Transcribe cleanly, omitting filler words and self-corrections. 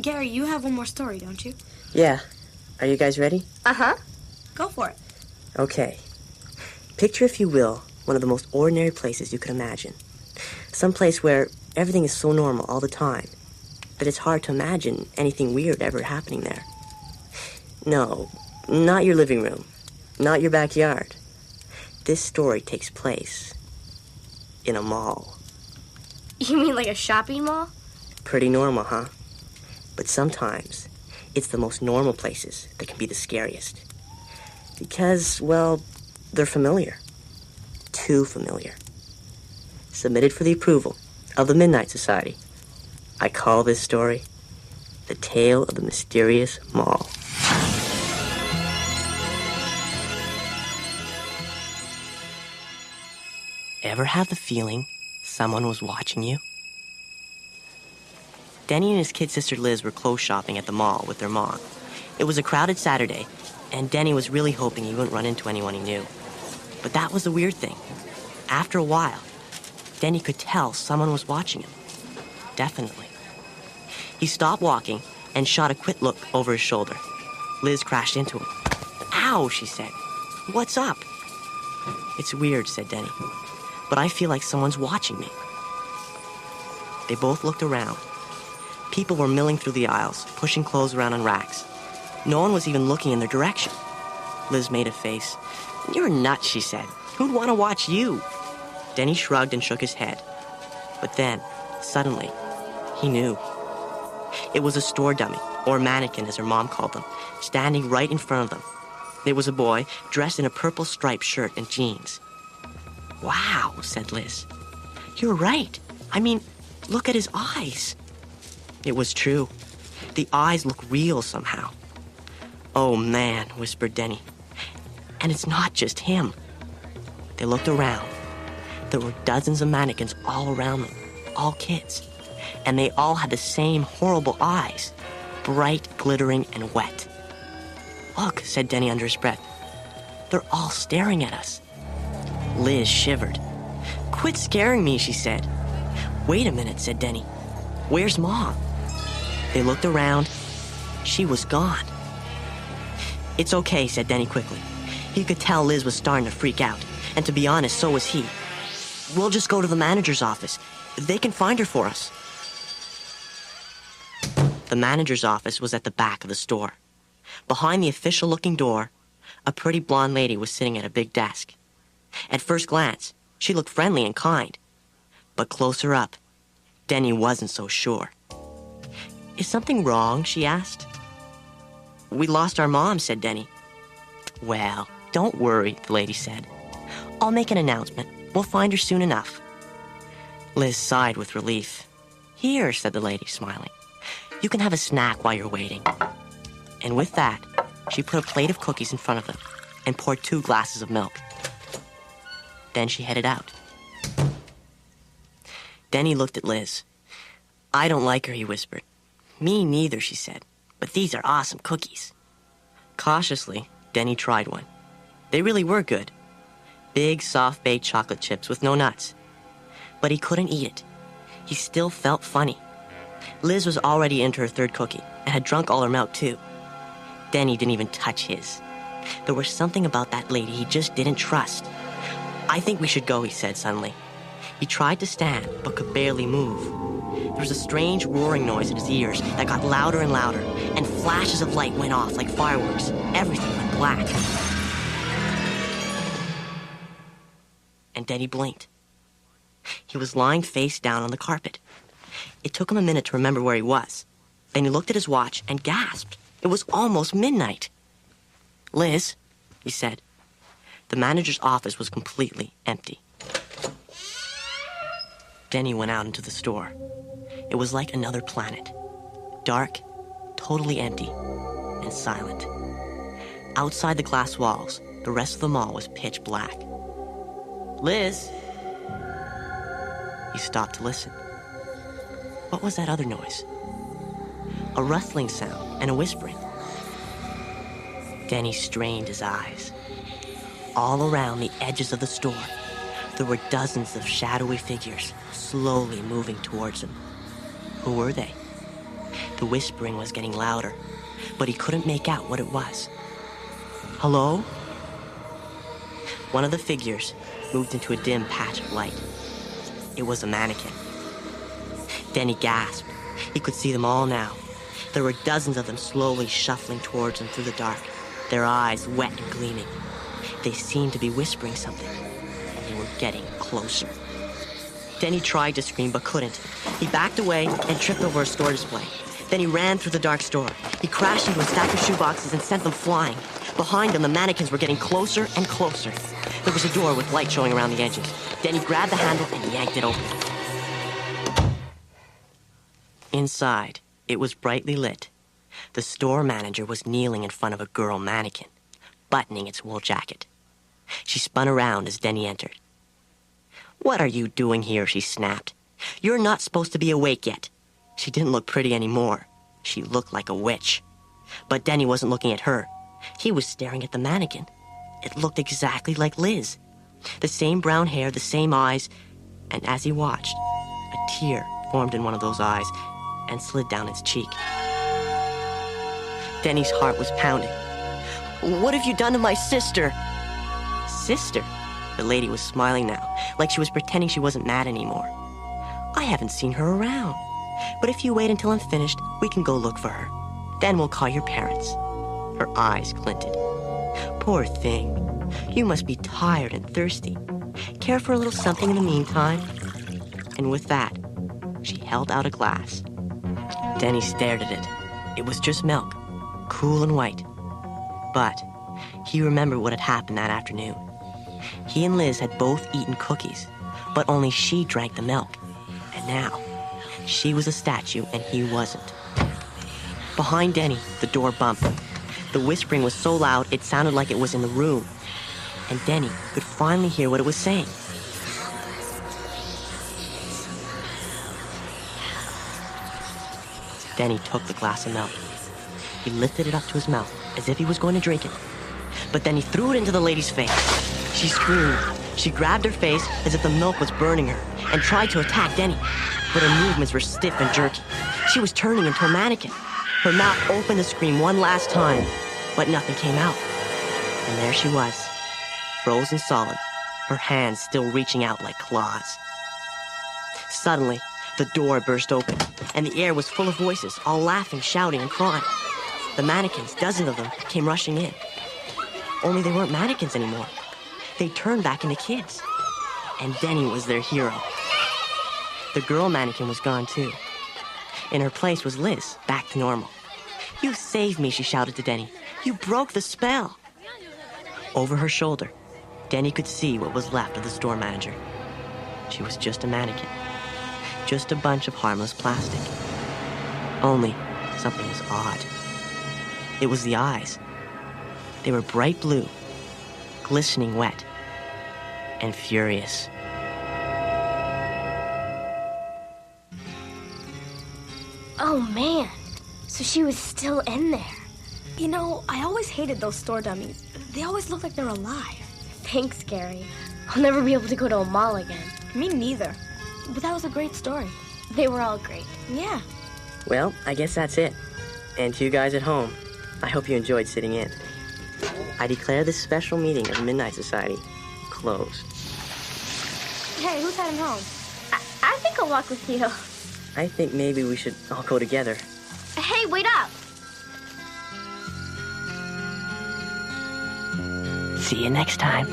Gary, you have one more story, don't you? Yeah. Are you guys ready? Uh-huh. Go for it. Okay. Picture, if you will, one of the most ordinary places you could imagine. Some place where everything is so normal all the time that it's hard to imagine anything weird ever happening there. No, not your living room. Not your backyard. This story takes place in a mall. You mean like a shopping mall? Pretty normal, huh? But sometimes it's the most normal places that can be the scariest. Because, well, they're familiar. Too familiar. Submitted for the approval of the Midnight Society. I call this story The Tale of the Mysterious Mall. Ever have the feeling someone was watching you? Denny and his kid sister Liz were clothes shopping at the mall with their mom. It was a crowded Saturday, and Denny was really hoping he wouldn't run into anyone he knew. But that was the weird thing. After a while, Denny could tell someone was watching him. Definitely. He stopped walking and shot a quick look over his shoulder. Liz crashed into him. "Ow," she said. "What's up?" "It's weird," said Denny, "but I feel like someone's watching me." They both looked around. People were milling through the aisles, pushing clothes around on racks. No one was even looking in their direction. Liz made a face. "You're nuts," she said. "Who'd want to watch you?" Denny shrugged and shook his head. But then, suddenly, he knew. It was a store dummy, or mannequin as her mom called them, standing right in front of them. It was a boy dressed in a purple striped shirt and jeans. "Wow," said Liz. "You're right. I mean, look at his eyes." It was true. The eyes look real somehow. "Oh, man," whispered Denny. "And it's not just him." They looked around. There were dozens of mannequins all around them, all kids. And they all had the same horrible eyes, bright, glittering, and wet. "Look," said Denny under his breath. "They're all staring at us." Liz shivered. "Quit scaring me," she said. "Wait a minute," said Denny. "Where's Mom?" They looked around. She was gone. "It's okay," said Denny quickly. He could tell Liz was starting to freak out, and to be honest, so was he. "We'll just go to the manager's office. They can find her for us." The manager's office was at the back of the store. Behind the official-looking door, a pretty blonde lady was sitting at a big desk. At first glance, she looked friendly and kind. But closer up, Denny wasn't so sure. "Is something wrong?" she asked. "We lost our mom," said Denny. "Well, don't worry," the lady said. "I'll make an announcement. We'll find her soon enough." Liz sighed with relief. "Here," said the lady, smiling. "You can have a snack while you're waiting." And with that, she put a plate of cookies in front of them and poured 2 glasses of milk. Then she headed out. Denny looked at Liz. "I don't like her," he whispered. "Me neither," she said. "But these are awesome cookies." Cautiously, Denny tried one. They really were good. Big, soft-baked chocolate chips with no nuts. But he couldn't eat it. He still felt funny. Liz was already into her 3rd cookie and had drunk all her milk, too. Denny didn't even touch his. There was something about that lady he just didn't trust. "I think we should go," he said suddenly. He tried to stand, but could barely move. There was a strange roaring noise in his ears that got louder and louder, and flashes of light went off like fireworks. Everything went black. And Denny blinked. He was lying face down on the carpet. It took him a minute to remember where he was. Then he looked at his watch and gasped. It was almost midnight. "Liz," he said. The manager's office was completely empty. Denny went out into the store. It was like another planet. Dark, totally empty, and silent. Outside the glass walls, the rest of the mall was pitch black. "Liz!" He stopped to listen. What was that other noise? A rustling sound and a whispering. Denny strained his eyes. All around the edges of the store, there were dozens of shadowy figures slowly moving towards him. Who were they? The whispering was getting louder, but he couldn't make out what it was. Hello? One of the figures moved into a dim patch of light. It was a mannequin. Denny gasped. He could see them all now. There were dozens of them slowly shuffling towards him through the dark, their eyes wet and gleaming. They seemed to be whispering something, and they were getting closer. Denny tried to scream but couldn't. He backed away and tripped over a store display. Then he ran through the dark store. He crashed into a stack of shoeboxes and sent them flying. Behind him, the mannequins were getting closer and closer. There was a door with light showing around the edges. Denny grabbed the handle and yanked it open. Inside, it was brightly lit. The store manager was kneeling in front of a girl mannequin, buttoning its wool jacket. She spun around as Denny entered. "What are you doing here?" she snapped. "You're not supposed to be awake yet." She didn't look pretty anymore. She looked like a witch. But Denny wasn't looking at her. He was staring at the mannequin. It looked exactly like Liz. The same brown hair, the same eyes, and as he watched, a tear formed in one of those eyes and slid down its cheek. Denny's heart was pounding. "What have you done to my sister?" "Sister?" The lady was smiling now, like she was pretending she wasn't mad anymore. "I haven't seen her around. But if you wait until I'm finished, we can go look for her. Then we'll call your parents." Her eyes glinted. "Poor thing. You must be tired and thirsty. Care for a little something in the meantime?" And with that, she held out a glass. Denny stared at it. It was just milk, cool and white. But he remembered what had happened that afternoon. He and Liz had both eaten cookies, but only she drank the milk. And now, she was a statue and he wasn't. Behind Denny, the door bumped. The whispering was so loud it sounded like it was in the room. And Denny could finally hear what it was saying. Denny took the glass of milk. He lifted it up to his mouth as if he was going to drink it. But then he threw it into the lady's face. She screamed. She grabbed her face as if the milk was burning her and tried to attack Denny. But her movements were stiff and jerky. She was turning into a mannequin. Her mouth opened to scream one last time, but nothing came out. And there she was, frozen solid, her hands still reaching out like claws. Suddenly, the door burst open, and the air was full of voices, all laughing, shouting, and crying. The mannequins, dozens of them, came rushing in. Only they weren't mannequins anymore. They turned back into kids. And Denny was their hero. The girl mannequin was gone, too. In her place was Liz, back to normal. "You saved me," she shouted to Denny. "You broke the spell." Over her shoulder, Denny could see what was left of the store manager. She was just a mannequin. Just a bunch of harmless plastic. Only something was odd. It was the eyes. They were bright blue, glistening wet, and furious. Oh, man. So she was still in there. You know, I always hated those store dummies. They always look like they're alive. Thanks, Gary. I'll never be able to go to a mall again. Me neither. But that was a great story. They were all great. Yeah. Well, I guess that's it. And to you guys at home, I hope you enjoyed sitting in. I declare this special meeting of the Midnight Society closed. Hey, who's heading home? I think I'll walk with you. I think maybe we should all go together. Hey, wait up! See you next time.